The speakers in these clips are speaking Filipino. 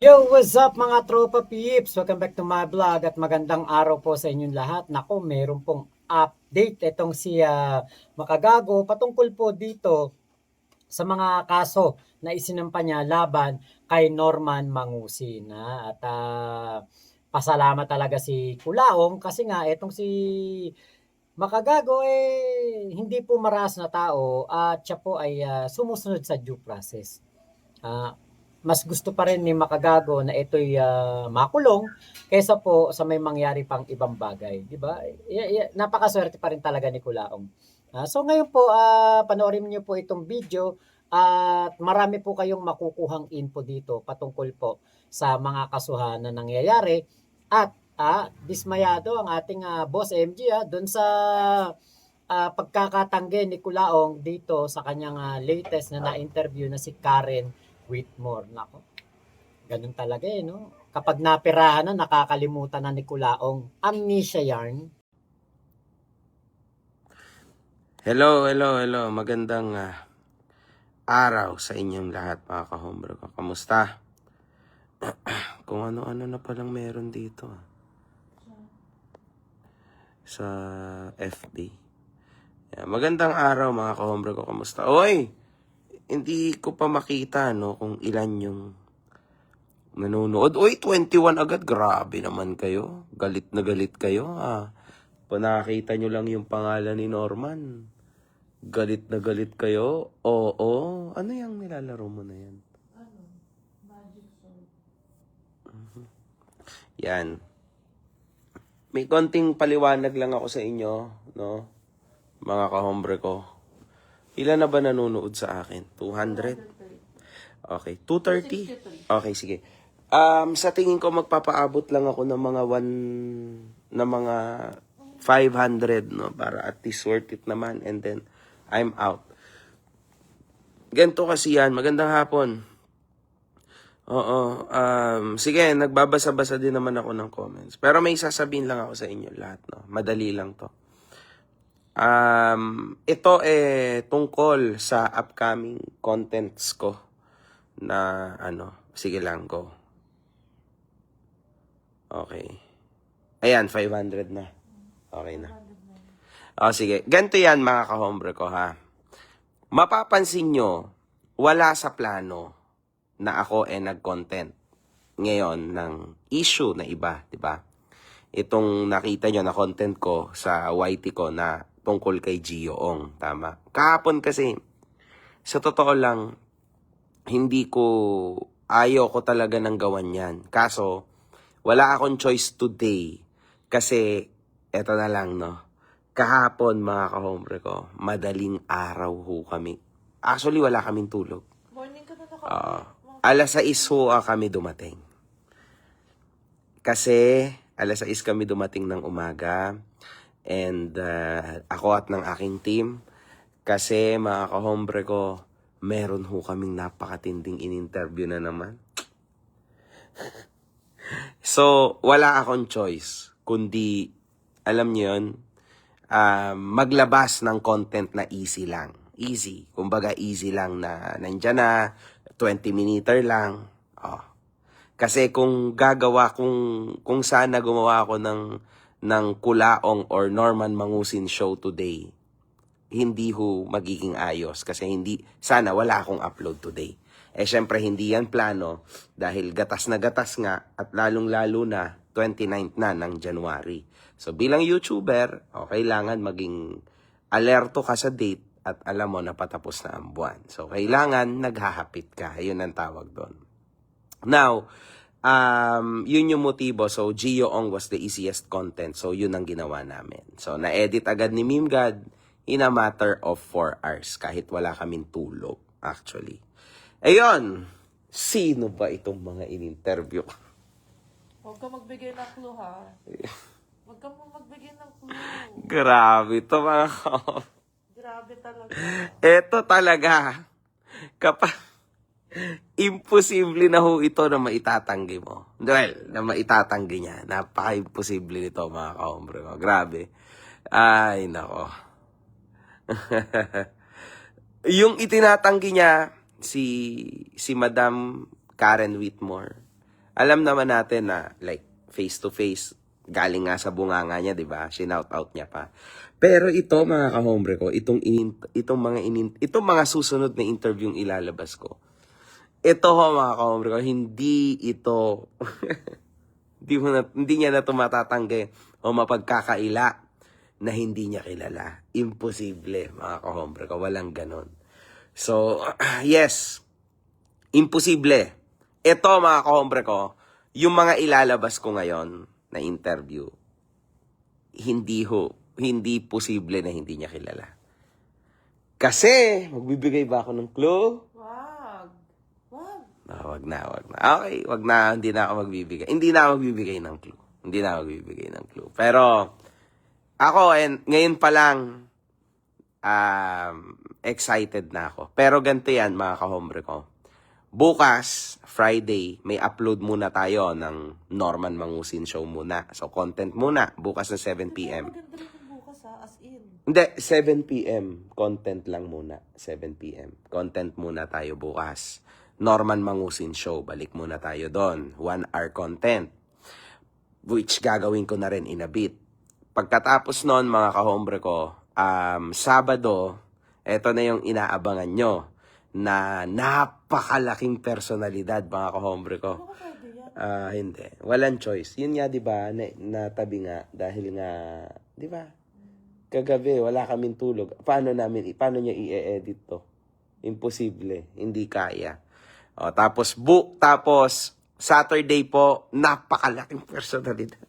Yo, what's up mga tropa peeps? Welcome back to my vlog at magandang araw po sa inyong lahat. Nako, meron pong update itong si Makagago patungkol po dito sa mga kaso na isinampa niya laban kay Norman Mangusina. At pasalamat talaga si Kulaong kasi nga itong si Makagago hindi po maras na tao at siya po ay sumusunod sa due process. Ah, mas gusto pa rin ni Makagago na ito'y makulong kaysa po sa may mangyari pang ibang bagay, 'di ba? Napakaswerte pa rin talaga ni Kulaong. So ngayon po panoorin niyo po itong video at marami po kayong makukuhang info dito patungkol po sa mga kasuhan na nangyayari at dismayado ang ating boss MG doon sa pagkakatanggi ni Kulaong dito sa kanyang latest na na-interview na si Karen Whitmore. Nako, ganun talaga no? Kapag napirahan na, nakakalimutan na ni Kulaong. Amnesia yarn. Hello. Magandang araw sa inyong lahat, mga kahombre ko. Kamusta? Kung ano-ano na palang meron dito sa FB. Magandang araw, mga kahombre ko. Kamusta? Oy! Hindi ko pa makita kung ilan yung nanonood. Oy, 21 agad. Grabe naman kayo. Galit na galit kayo. Nakita nyo lang yung pangalan ni Norman. Galit na galit kayo? Oo. Ano yung nilalaro mo na yan? Yan. May konting paliwanag lang ako sa inyo, no? Mga kahombre ko. Ilan na ba nanonood sa akin? 200? Okay. 230? Okay, sige. Sa tingin ko magpapaabot lang ako ng mga 500, no? Para at least worth it naman. And then, I'm out. Ganito kasi yan. Magandang hapon. Oo. Sige, nagbabasa-basa din naman ako ng comments. Pero may sasabihin lang ako sa inyo lahat, no? Madali lang to. Ito tungkol sa upcoming contents ko na sige lang, go. Okay. Ayan, 500 na. Okay na. Sige. Ganito yan, mga kahombre ko, ha. Mapapansin nyo, wala sa plano na ako nag-content ngayon ng issue na iba, di ba? Itong nakita nyo na content ko sa YT ko na tungkol kay Gio Ong, tama? Kahapon kasi, sa totoo lang, ayaw ko talaga ng gawan yan. Kaso, wala akong choice today kasi, eto na lang, no? Kahapon, mga kahombre ko, madaling araw ho kami. Actually, wala kaming tulog. Morning ka na Alas 6 ho kami dumating. Kasi, alas 6 kami dumating ng umaga. And ako at ng aking team. Kasi, mga kahombre ko, meron ho kaming napakatinding in-interview na naman. So, wala akong choice. Kundi, alam niyo yun, maglabas ng content na easy lang. Easy. Kumbaga, easy lang na nandyan na, 20-minute lang. Kasi kung kung sana gumawa ako ng Kulaong or Norman Mangusin show today, hindi ho magiging ayos. Kasi sana wala akong upload today. Syempre, hindi yan plano dahil gatas na gatas nga at lalong-lalo na 29th na ng January. So, bilang YouTuber, kailangan maging alerto ka sa date at alam mo na patapos na ang buwan. So, kailangan naghahapit ka. Yun ang tawag doon. Now, yun yung motibo. So, Gio Ong was the easiest content. So, yun ang ginawa namin. So, na-edit agad ni Mimgad in a matter of 4 hours. Kahit wala kaming tulog, actually. Ayun! Sino ba itong mga in-interview? Huwag ka magbigay ng clue, ha? Huwag ka magbigay ng clue. Grabe ito, mga Grabe talaga. Ito talaga. Imposible na ho ito na maitatanggi mo. Well, na maitatanggi niya. Napaka-imposible nito, mga kahombre ko. Grabe. Ay, nako. Yung itinatanggi niya, si Madam Karen Whitmore, alam naman natin na like face to face, galing nga sa bunganga niya, 'di ba? Shinout out niya pa. Pero ito mga kahombre ko, itong mga susunod na interview ilalabas ko. Ito ho mga kahombre ko, hindi ito hindi niya na tumatatanggi o mapagkakaila na hindi niya kilala. Imposible mga kahombre ko, walang ganon. So, yes, imposible. Ito mga kahombre ko, yung mga ilalabas ko ngayon na interview, hindi posible na hindi niya kilala. Kasi, magbibigay ba ako ng clue? Wag. Wag. Wag na. Okay, wag na, hindi na ako magbibigay. Hindi na ako magbibigay ng clue. Pero, ako, ngayon pa lang, excited na ako. Pero ganito yan, mga kahombre ko. Bukas, Friday, may upload muna tayo ng Norman Mangusin Show muna. So, content muna. Bukas na 7 p.m. Maganda rin yung bukas ha, as in. Hindi, 7 p.m. Content lang muna. 7 p.m. Content muna tayo bukas. Norman Mangusin Show. Balik muna tayo doon. 1 hour content. Which gagawin ko na rin in a bit. Pagkatapos noon, mga kahombre ko, Sabado, eto na yung inaabangan nyo na napakalaking personalidad, mga kahombre ko. Ano ka pwede yan? Hindi. Walang choice. Yun nga, di ba, natabi nga, dahil nga, di ba, kagabi, wala kaming tulog. Paano niya i-edit to? Imposible. Hindi kaya. Tapos Saturday po, napakalaking personalidad.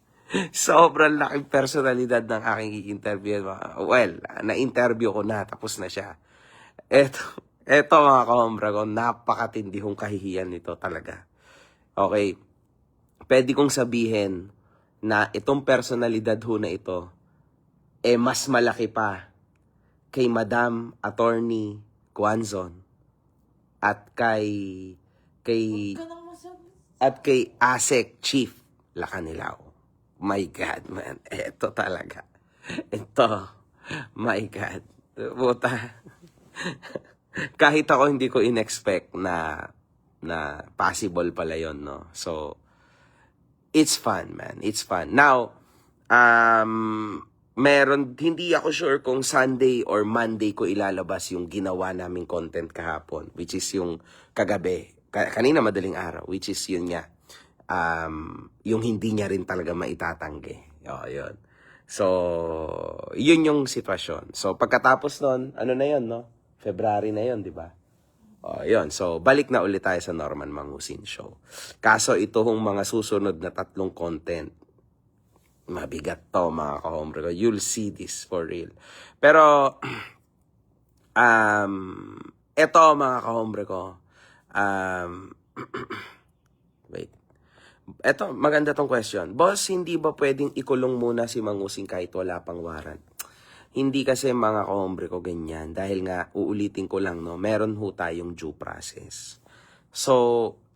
Sobrang laking personalidad ng aking i-interview. Well, na-interview ko na, tapos na siya. Eto mga kahombre ko, napakatindi kong kahihiyan nito talaga. Okay, pwede kong sabihin na itong personalidad ho na ito, mas malaki pa kay Madam Attorney Quanzon at kay Huwag ka nang masabi. ASEC Chief Lacanilao. My God, man. Ito talaga. Ito. My God. Buta. Kahit ako hindi ko in-expect na possible pala yon, no? So, it's fun, man. It's fun. Now, hindi ako sure kung Sunday or Monday ko ilalabas yung ginawa naming content kahapon, which is yung kagabi. Kanina madaling araw, which is yun nga. Yung hindi niya rin talaga maitatanggi. Yun. So, yun yung sitwasyon. So, pagkatapos nun, ano na yun, no? February na yun, di ba? Yun. So, balik na ulit tayo sa Norman Mangusin Show. Kaso, ito hong mga susunod na 3 content, mabigat to, mga kahombre ko. You'll see this for real. Pero, eto, mga kahombre ko, wait. Eto, maganda tong question. Boss, hindi ba pwedeng ikulong muna si Mangusin kahit wala pang warrant? Hindi kasi mga kahombre ko ganyan. Dahil nga, uulitin ko lang, no, meron ho tayong due process. So,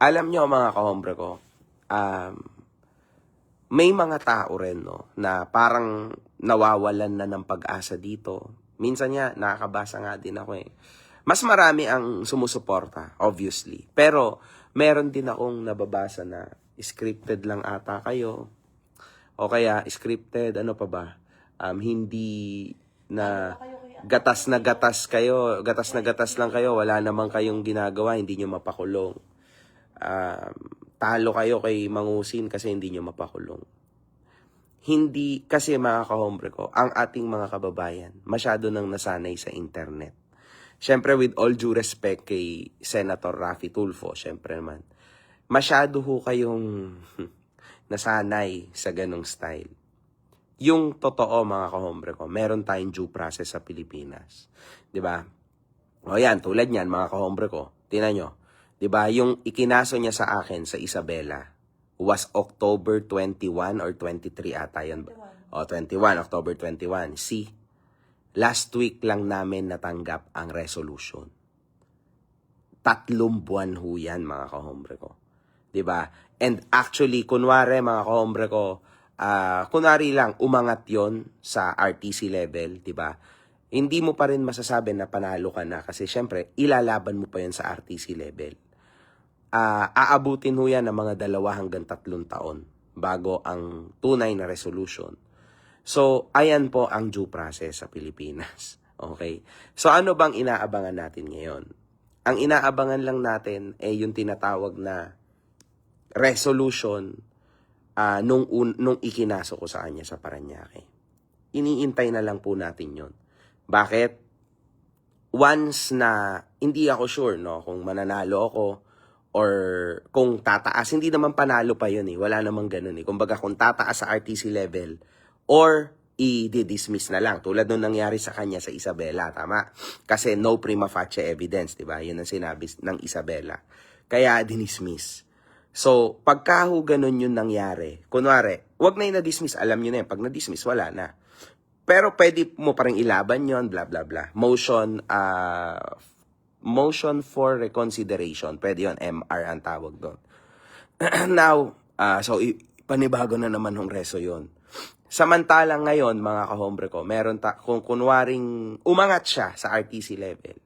alam nyo mga kahombre ko, may mga tao rin, no, na parang nawawalan na ng pag-asa dito. Minsan nga, nakakabasa nga din ako eh. Mas marami ang sumusuporta, obviously. Pero, meron din akong nababasa na scripted lang ata kayo. O kaya, scripted, ano pa ba? Hindi na gatas na gatas lang kayo, wala namang kayong ginagawa, hindi nyo mapakulong. Talo kayo kay Mangusin kasi hindi nyo mapakulong. Hindi, kasi mga kahombre ko, ang ating mga kababayan, masyado nang nasanay sa internet. Siyempre, with all due respect kay Senator Raffy Tulfo, siyempre naman, masyado ho kayong nasanay sa ganong style. Yung totoo, mga kahombre ko, meron tayong due process sa Pilipinas. 'Di ba? O yan, tulad niyan, mga kahombre ko. Tingnan nyo. 'Di ba? Yung ikinaso niya sa akin sa Isabela was October 21 or 23 ata yun. 21, October 21. See, last week lang namin natanggap ang resolution. 3 buwan ho yan, mga kahombre ko. 'Di ba? And actually, kunwari, mga kahombre ko, kunwari lang, umangat yon sa RTC level, di ba? Hindi mo pa rin masasabi na panalo ka na kasi syempre, ilalaban mo pa yon sa RTC level. aabutin ho yan ng mga 2 hanggang 3 taon bago ang tunay na resolution. So, ayan po ang due process sa Pilipinas. Okay? So, ano bang inaabangan natin ngayon? Ang inaabangan lang natin ay yung tinatawag na resolution nung ikinaso ko sa kanya sa Parañaque. Iniintay na lang po natin yon. Bakit? Once na hindi ako sure kung mananalo ako or kung tataas, hindi naman panalo pa yun wala namang ganun Kumbaga kung tataas sa RTC level or i-dismiss na lang tulad nung nangyari sa kanya sa Isabela, tama? Kasi no prima facie evidence, di ba? Yun ang sinabi ng Isabela. Kaya dinismiss. So, pagka ho ganun yung nangyari, kunwari, wag na yung na-dismiss, alam nyo na yun, pag na-dismiss, wala na. Pero pwede mo pa rin ilaban yon, bla bla bla. Motion for reconsideration. Pwede yon, MR ang tawag doon. Now, so panibago na naman ng reso yon. Samantalang ngayon, mga kahombre ko, meron kung kunwaring umangat siya sa RTC level,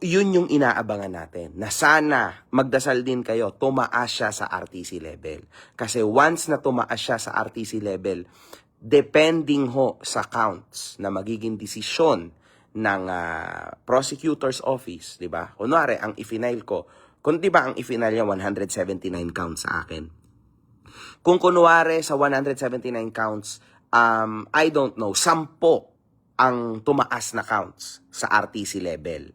yun yung inaabangan natin. Na sana magdasal din kayo, tumaas siya sa RTC level. Kasi once na tumaas siya sa RTC level, depending ho sa counts na magiging desisyon ng prosecutor's office, di ba? Kunwari, ang i-file ko, kung di ba ang i-file niya 179 counts sa akin. Kung kunwari sa 179 counts, I don't know, 10 ang tumaas na counts sa RTC level.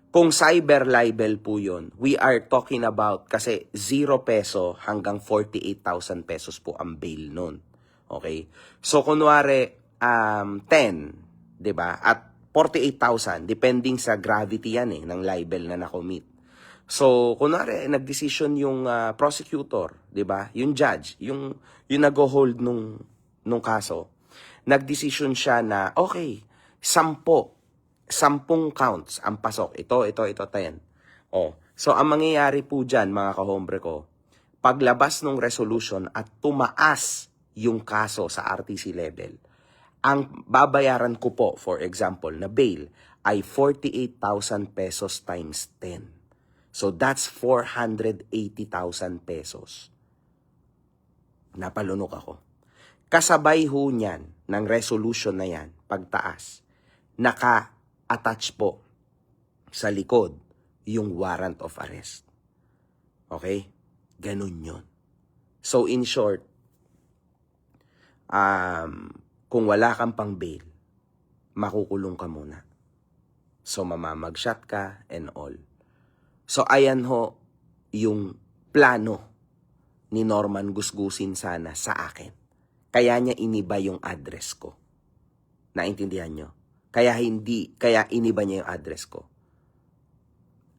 Kung cyber libel po yun, we are talking about kasi 0 peso hanggang 48,000 pesos po ang bail nun. Okay? So, kunwari, 10, di ba? At 48,000, depending sa gravity yan ng libel na nakomit. So, kunwari, nagdesisyon yung prosecutor, di ba? Yung judge, yung nag-hold nung kaso. Nagdesisyon siya na, okay, 10 counts ang pasok. Ito, 10. So, ang mangyayari po dyan, mga kahombre ko, paglabas ng resolution at tumaas yung kaso sa RTC level, ang babayaran ko po, for example, na bail, ay 48,000 pesos times 10. So, that's 480,000 pesos. Napalunok ako. Kasabay ho niyan, ng resolution na yan, pagtaas, naka-attach po sa likod yung warrant of arrest. Okay? Ganun yun. So, in short, kung wala kang pang bail, makukulong ka muna. So, mamamagshot ka and all. So, ayan ho yung plano ni Norman Gusgusin sana sa akin. Kaya niya iniba yung address ko. Naintindihan nyo? Kaya iniba niya yung address ko.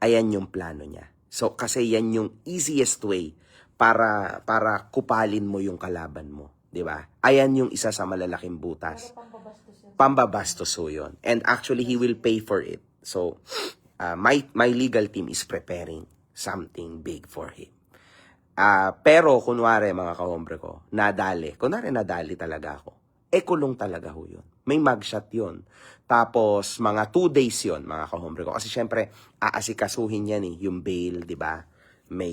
Ayan yung plano niya. So, kasi yan yung easiest way para kupalin mo yung kalaban mo. Di ba? Ayan yung isa sa malalaking butas. Pambabastos ho yun. And actually, he will pay for it. So, my legal team is preparing something big for him. Pero, kunwari, mga kahombre ko, nadali talaga ako. Kulong talaga ho yun. May mugshot yun. Tapos, mga 2 days yun, mga kahombre ko. Kasi, syempre, aasikasuhin yan yung bail, di ba? May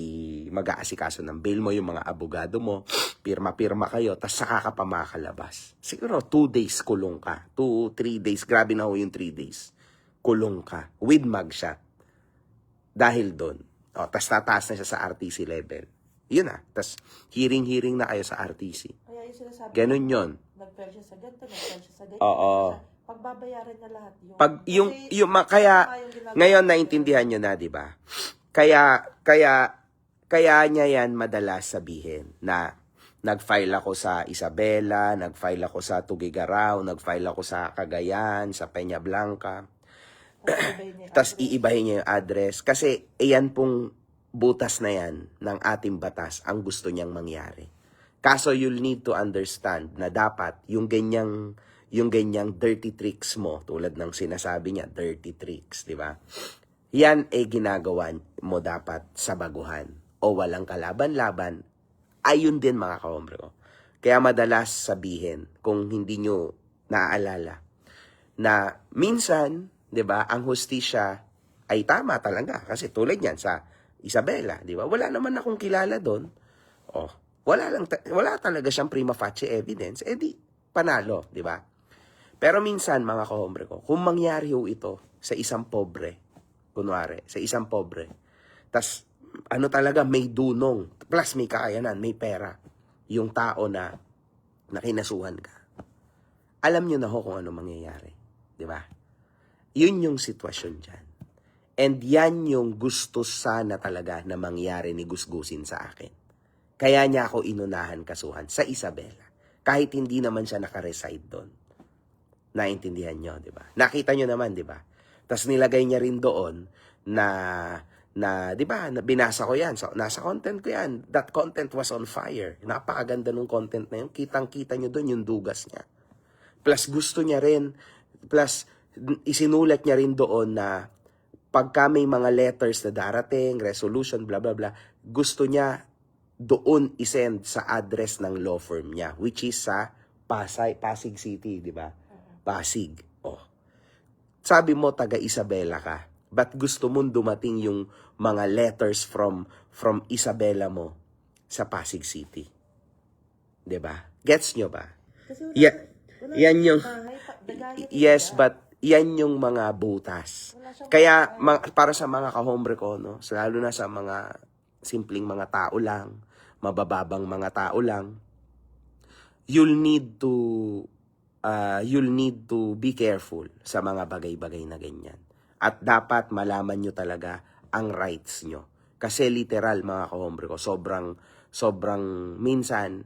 mag-aasikaso ng bail mo, yung mga abogado mo, pirma-pirma kayo, tas saka ka pa makakalabas. Siguro 2 days kulong ka. 2-3 days. Grabe na ho yung 3 days. Kulong ka. With mugshot. Dahil doon. Tas tataas na siya sa RTC level. Yun tas hearing na kayo sa RTC. Kaya yung sinasabi, ganun yun. nag-file siya sa ganito, nag-file siya sa ganito. Oo. Pagbabayaran na lahat yun. Kaya ngayon naintindihan nyo na, di ba? Kaya niya yan madalas sabihin na nag-file ako sa Isabela, nag-file ako sa Tugigaraw, nag-file ako sa Cagayan, sa Peña Blanca. Tas iibahin niya yung address. Kasi iyan pong butas na yan ng ating batas ang gusto niyang mangyari. Kaso you'll need to understand na dapat yung ganyang dirty tricks mo, tulad ng sinasabi niya, dirty tricks, di ba? Yan ginagawa mo dapat sa baguhan o walang kalaban-laban. Ayun din, mga kahombre ko. Kaya madalas sabihin, kung hindi nyo naaalala, na minsan, di ba, ang hustisya ay tama talaga. Kasi tulad yan sa Isabela, di ba? Wala naman akong kilala doon. Oh, wala talaga siyang prima facie evidence. Eh di, panalo, di ba? Pero minsan, mga kahombre ko, kung mangyari ho ito sa isang pobre, kunwari, sa isang pobre, tas ano talaga, may dunong, plus may kakayanan, may pera, yung tao na kinasuhan ka. Alam nyo na ho kung ano mangyayari. Di ba? Yun yung sitwasyon dyan. And yan yung gusto sana talaga na mangyari ni Gusgusin sa akin. Kaya niya ako inunahan kasuhan sa Isabela. Kahit hindi naman siya nakareside doon. Naintindihan nyo, di ba? Nakita nyo naman, di ba? Tapos nilagay niya rin doon na di ba, binasa ko yan. So, nasa content ko yan. That content was on fire. Napakaganda nung content na yun. Kitang-kita nyo doon yung dugas niya. Plus, gusto niya rin, plus, isinulat niya rin doon na pagka may mga letters na darating, resolution, blah, blah, blah, gusto niya doon isend sa address ng law firm niya, which is sa Pasig City, di ba? Pasig. Oh. Sabi mo, taga Isabela ka. But gusto mong dumating yung mga letters from Isabela mo sa Pasig City. Di ba? Gets nyo ba? Yan yung... Yes, but yan yung mga butas. Kaya para sa mga kahombre ko, no, lalo na sa mga simpleng mga tao lang, mabababang mga tao lang, you'll need to be careful sa mga bagay-bagay na ganyan. At dapat malaman nyo talaga ang rights nyo. Kasi literal, mga kahombre ko, sobrang minsan,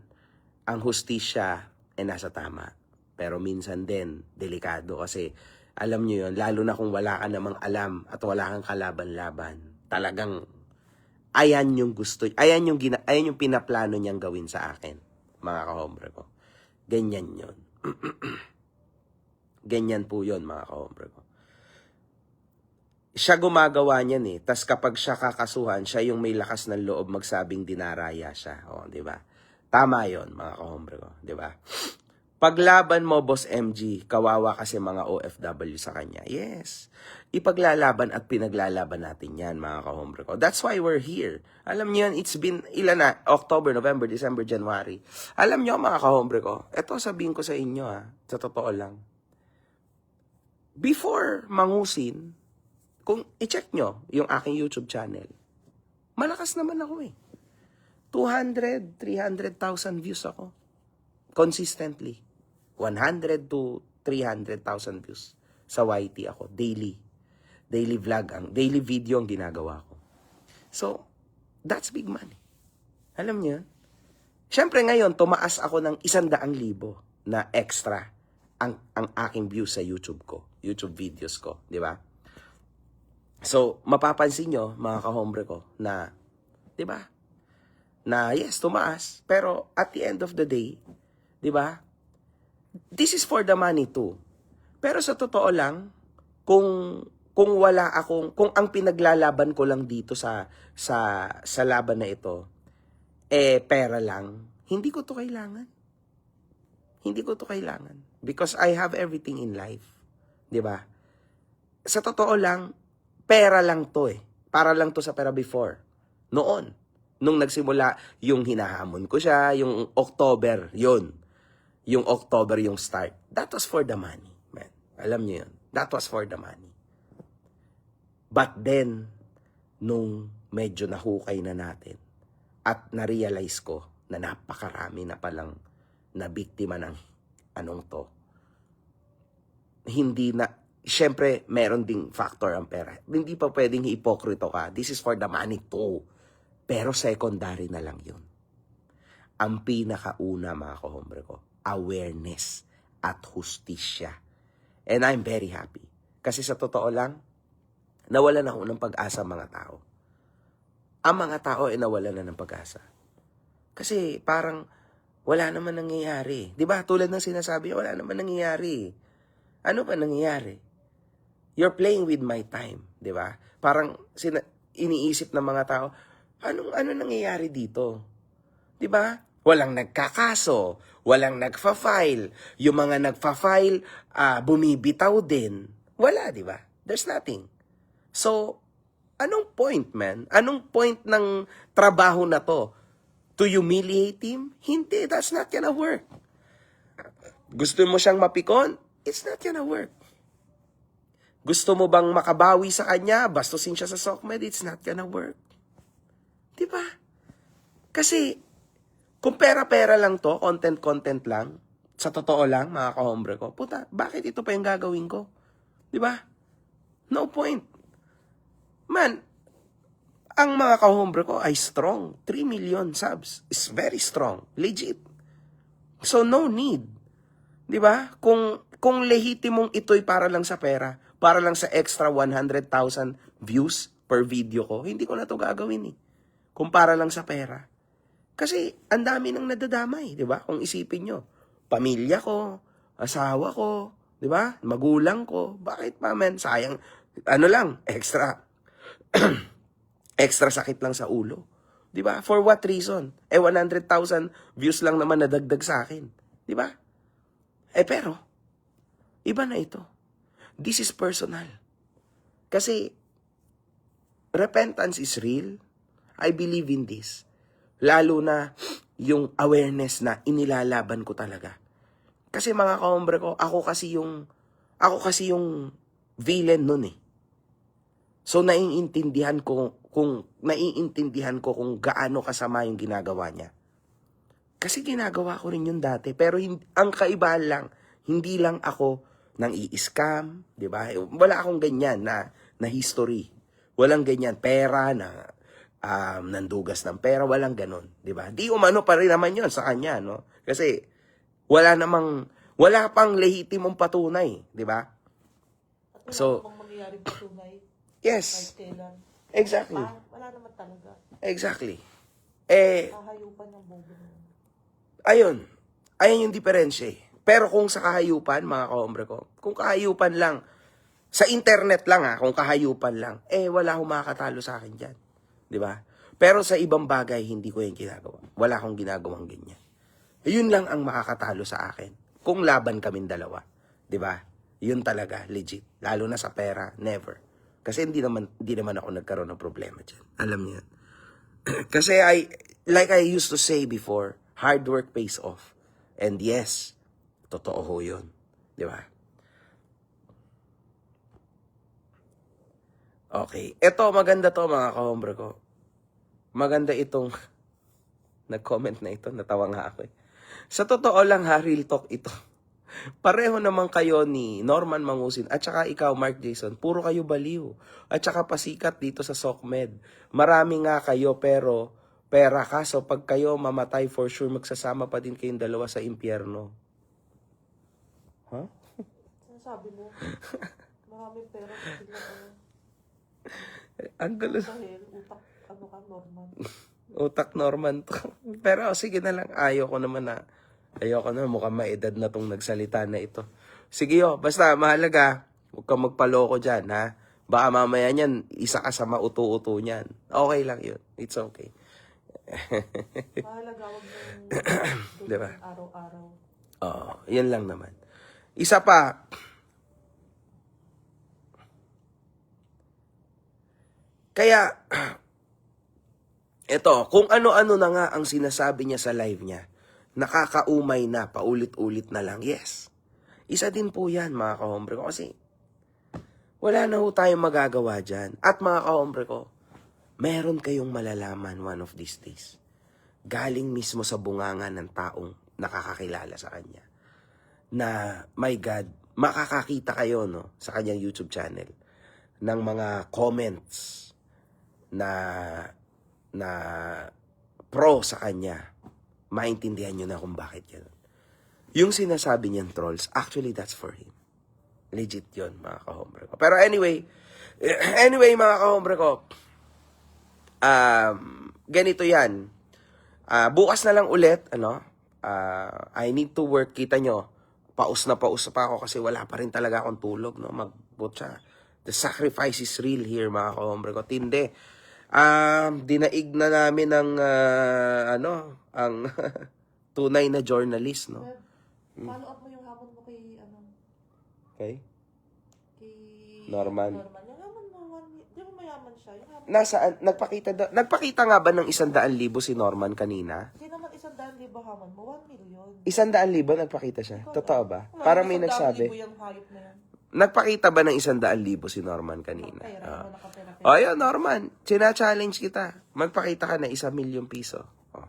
ang hustisya ay nasa tama. Pero minsan din, delikado. Kasi, alam nyo yun, lalo na kung wala ka namang alam at wala kang kalaban-laban, talagang, ayan yung pinaplano niyang gawin sa akin, mga kahombre ko. Ganyan yun. Ganyan po yun, mga kahombre ko. Siya gumagawa niyan eh. Tas kapag siya kakasuhan, siya yung may lakas ng loob magsabing dinaraya siya. O, di ba? Tama yon, mga kahombre ko. Di ba? Paglaban mo, Boss MG, kawawa kasi mga OFW sa kanya. Yes. Ipaglalaban at pinaglalaban natin yan, mga kahombre ko. That's why we're here. Alam niyo yan, it's been, ilan na? October, November, December, January. Alam niyo, mga kahombre ko, eto sabihin ko sa inyo sa totoo lang. Before mangusin, kung i-check nyo yung aking YouTube channel, malakas naman ako eh. 200, 300,000 views ako. Consistently. 100 to 300,000 views sa YT ako. Daily vlog, daily video ang ginagawa ko. So, that's big money. Alam niyo? Siyempre ngayon, tumaas ako ng 100,000 na extra ang aking views sa YouTube ko. YouTube videos ko. Di ba? So, mapapansin nyo, mga kahombre ko, na, di ba? Na, yes, tumaas. Pero, at the end of the day, di ba? This is for the money too. Pero sa totoo lang, kung ang pinaglalaban ko lang dito sa laban na ito, pera lang, hindi ko to kailangan. Hindi ko to kailangan. Because I have everything in life. Di ba? Sa totoo lang, pera lang to eh. Para lang to sa pera before. Noon. Nung nagsimula, yung hinahamon ko siya, yung October, yun. Yung October yung start. That was for the money, man. Alam niyo yun. That was for the money. But then, nung medyo nahukay na natin, at na-realize ko na napakarami na palang na biktima ng anong to, hindi na, syempre, meron ding factor ang pera. Hindi pa pwedeng hipokrito ka. This is for the money too. Pero secondary na lang yun. Ang pinakauna, mga kahombre ko, awareness at hustisya. And I'm very happy. Kasi sa totoo lang, nawalan ako ng pag-asa mga tao. Ang mga tao ay nawalan na ng pag-asa. Kasi parang wala naman nangyayari. Di ba? Tulad ng sinasabi, wala naman nangyayari. Ano ba nangyayari? You're playing with my time, di ba? Parang iniisip ng mga tao, ano nangyayari dito? Di ba? Walang nagkakaso, walang nagfa-file. Yung mga nagfa-file, bumibitaw din. Wala, di ba? There's nothing. So, Anong point, man? Anong point ng trabaho na to? To humiliate him? Hindi, that's not gonna work. Gusto mo siyang mapikon? It's not gonna work. Gusto mo bang makabawi sa kanya? Bastusin siya sa SOCMED? It's not gonna work. Diba? Kasi, kung pera-pera lang to, content-content lang, sa totoo lang, mga kahombre ko, puta, bakit ito pa yung gagawin ko? Diba? No point. Man, ang mga kahombre ko ay strong. 3 million subs is very strong. Legit. So, no need. Diba? Kung lehitimong ito'y para lang sa pera, para lang sa extra 100,000 views per video ko, hindi ko na to gagawin eh. Kung para lang sa pera. Kasi, ang dami nang nadadamay, di ba? Kung isipin nyo, pamilya ko, asawa ko, di ba? Magulang ko, bakit pa, man? Sayang, ano lang, extra, extra sakit lang sa ulo. Di ba? For what reason? 100,000 views lang naman nadagdag sa akin. Di ba? Pero, iba na ito. This is personal. Kasi, repentance is real. I believe in this. Lalo na yung awareness na inilalaban ko talaga. Kasi mga kahombre ko, ako kasi yung villain nun eh. So naiintindihan ko kung gaano kasama yung ginagawa niya. Kasi ginagawa ko rin yun dati, pero ang kaibahan lang, hindi lang ako nang i-scam, 'di ba? Wala akong ganyan na history. Walang ganyan pera na nandugas ng pera, walang ganon, 'di ba? Di umano pa rin naman 'yon sa kanya, no? Kasi wala pang lehitimong patunay, 'di ba? At wala So, namang mangyayaring patunay yes. kahit kailan. Exactly. Wala naman talaga. Exactly. Kahayupan yung bobo mo. Ayun yung diferensya eh. Pero kung sa kahayupan, mga kahombre ko, kung kahayupan lang, sa internet lang kung kahayupan lang, wala akong makakatalo sa akin dyan. Di ba? Pero sa ibang bagay, hindi ko yung ginagawa. Wala akong ginagawang ganyan. Yun lang ang makakatalo sa akin. Kung laban kaming dalawa. Di ba? Yun talaga, legit. Lalo na sa pera, never. Kasi hindi naman ako nagkaroon ng problema dyan. Alam niyo yan. Kasi like I used to say before, hard work pays off. And yes, totoo ho yun. Di ba? Okay. Ito, maganda to mga kahombre ko. Maganda itong nag-comment na ito. Natawa nga ako eh. Sa totoo lang real talk ito. Pareho naman kayo ni Norman Mangusin at saka ikaw, Mark Jason. Puro kayo baliw. At saka pasikat dito sa SOCMED. Marami nga kayo pero pera ka. So pag kayo mamatay, for sure magsasama pa din kayong dalawa sa impyerno. Huh? Sinasabi mo, maraming pera kasi lang Ang gulo. dahil utak, Norman. Utak Norman to. Pero sige na lang, ayoko naman mukhang maedad na tong nagsalita na ito. Sige basta mahalaga, huwag kang magpaloko dyan ha. Baka mamaya niyan, isa ka sa mauto-uto niyan. Okay lang yun. It's okay. Mahalaga, wag mong Diba? araw-araw. Oo, yan lang naman. Isa pa, kaya, eto, kung ano-ano na nga ang sinasabi niya sa live niya, nakakaumay na, paulit-ulit na lang, yes. Isa din po yan, mga kahombre ko, kasi wala na ho tayong magagawa dyan. At mga kahombre ko, meron kayong malalaman one of these days. Galing mismo sa bunganga ng taong nakakakilala sa kanya. Na, my God, makakakita kayo sa kanyang YouTube channel ng mga comments na pro sa kanya. Maintindihan nyo na kung bakit yan. Yung sinasabi niyang trolls, actually that's for him. Legit yun, mga kahombre ko. Pero anyway, mga kahombre ko, ganito yan. Bukas na lang ulit, I need to work, kita nyo, paus na pa ako kasi wala pa rin talaga akong tulog, magbutsa. The sacrifice is real here, mga kahombre ko. Tindi. Dinaig na namin ang tunay na journalist, no? Follow up mo yung hamon mo kay, Okay? kay Norman. Norman. Yung hamon mo, di ba mayaman siya? Yung Nagpakita nga ba ng 100,000 si Norman kanina? Hindi naman 100,000 hamon mo, 1 million. 100,000 nagpakita siya? Totoo ba? Parang may 100,000 nagsabi. yung hayop na yan. Nagpakita ba ng 100,000 si Norman kanina? Pera, naman nakapera-pera. O, ayun, Norman. China-challenge kita. Magpakita ka na 1,000,000 piso. O.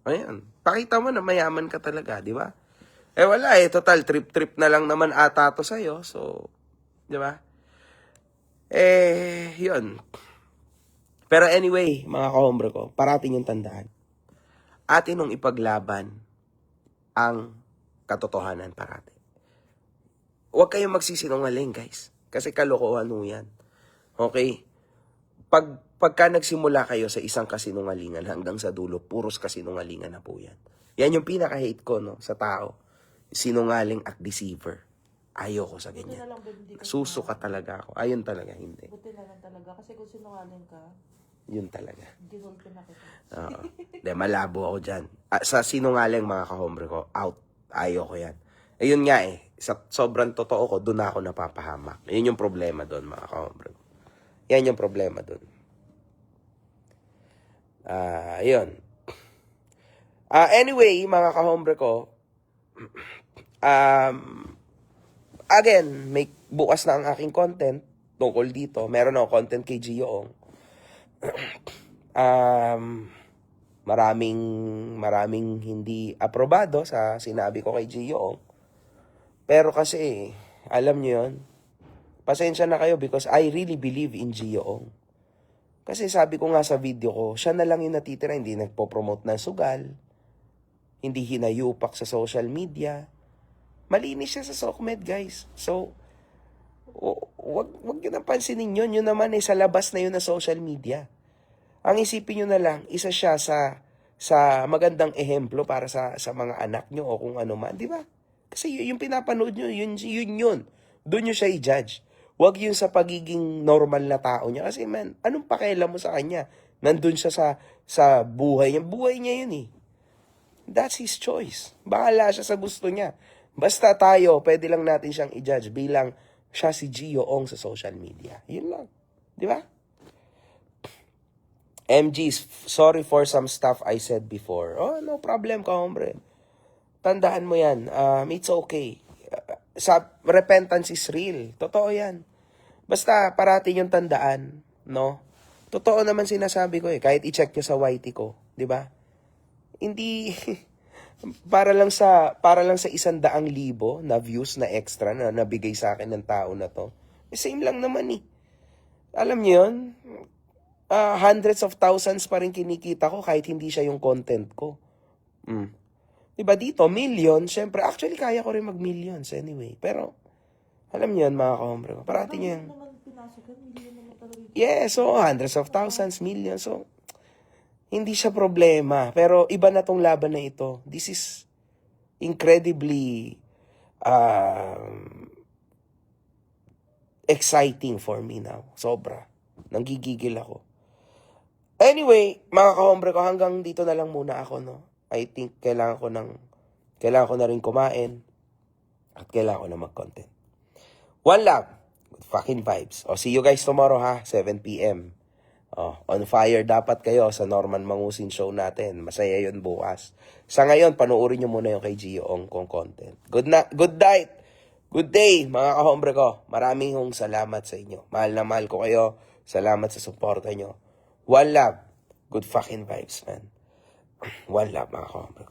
Ayun. Pakita mo na mayaman ka talaga, di ba? Eh, wala eh. Total, trip-trip na lang naman ata to sa'yo. So, di ba? Eh, yun. Pero anyway, mga kahombre ko, parating yung tandaan. Atin nung ipaglaban ang katotohanan parati. Huwag kayong magsisinungaling, guys. Kasi kalokohan mo yan. Okay? Pagka nagsimula kayo sa isang kasinungalingan hanggang sa dulo, puros kasinungalingan na po yan. Yan yung pinaka-hate ko, no, sa tao. Sinungaling at deceiver. Ayoko sa Buti ganyan. na lang, hindi ka Susuka talaga ako. Ayun talaga, hindi. Buti na lang talaga. Kasi kung sinungaling ka, Yun talaga. ginulpi na kita. Oo. De, malabo ako dyan. Sa sinungaling mga kahombre ko, out. Ayoko yan. Ayun nga eh. Sa sobrang totoo ko, doon ako napapahamak. Yun yung problema doon mga kahombre ko. Yan yung problema doon. Yun. Anyway, mga kahombre ko, again, may bukas na ang aking content tungkol dito. Meron ako content kay Gio. Maraming hindi aprobado sa sinabi ko kay Gio. Pero kasi, alam nyo yun, pasensya na kayo because I really believe in Gio. Kasi sabi ko nga sa video ko, siya na lang yung natitira, hindi nagpo-promote ng sugal, hindi hinayupak sa social media. Malinis siya sa SOCMED, guys. So, wag nyo nang pansinin yun. Yun naman sa labas na yun na social media. Ang isipin nyo na lang, isa siya sa magandang ehemplo para sa mga anak nyo o kung ano man, di ba? Kasi yung pinapanood nyo, yun. Doon nyo siya i-judge. Wag yun sa pagiging normal na tao niya. Kasi man, anong pakialam mo sa kanya? Nandun siya sa buhay niya. Buhay niya yun eh. That's his choice. Bahala siya sa gusto niya. Basta tayo, pwede lang natin siyang i-judge bilang siya si Gio Ong sa social media. Yun lang. Di ba? MG, sorry for some stuff I said before. Oh, no problem ka, hombre. Tandaan mo yan. It's okay. Repentance is real. Totoo yan. Basta parating yung tandaan, no? Totoo naman sinasabi ko eh. Kahit i-check nyo sa YT ko. Di ba? Hindi... para lang sa 100,000 na views na extra na nabigay sa akin ng tao na to. Same lang naman eh. Alam niyo yun? Hundreds of thousands pa rin kinikita ko kahit hindi siya yung content ko. Diba dito, million, syempre, actually kaya ko rin mag-millions anyway. Pero, alam niyo yun mga kahombre ko. Parating yan. Yeah, so hundreds of thousands, millions. So, hindi siya problema. Pero iba na tong laban na ito. This is incredibly exciting for me now. Sobra. Nanggigigil ako. Anyway, mga kahombre ko, hanggang dito na lang muna ako, no? I think kailangan ko na rin kumain at kailangan ko na mag-content. One love. Good fucking vibes. See you guys tomorrow ha, 7 p.m. On fire dapat kayo sa Norman Mangusin show natin. Masaya yun bukas. Sa ngayon, panuorin nyo muna yung kay Gio Ong kong content. Good night. Good day, mga kahombre ko. Maraming salamat sa inyo. Mahal na mahal ko kayo. Salamat sa suporta nyo. One love. Good fucking vibes, man. One love, mga kahombre ko.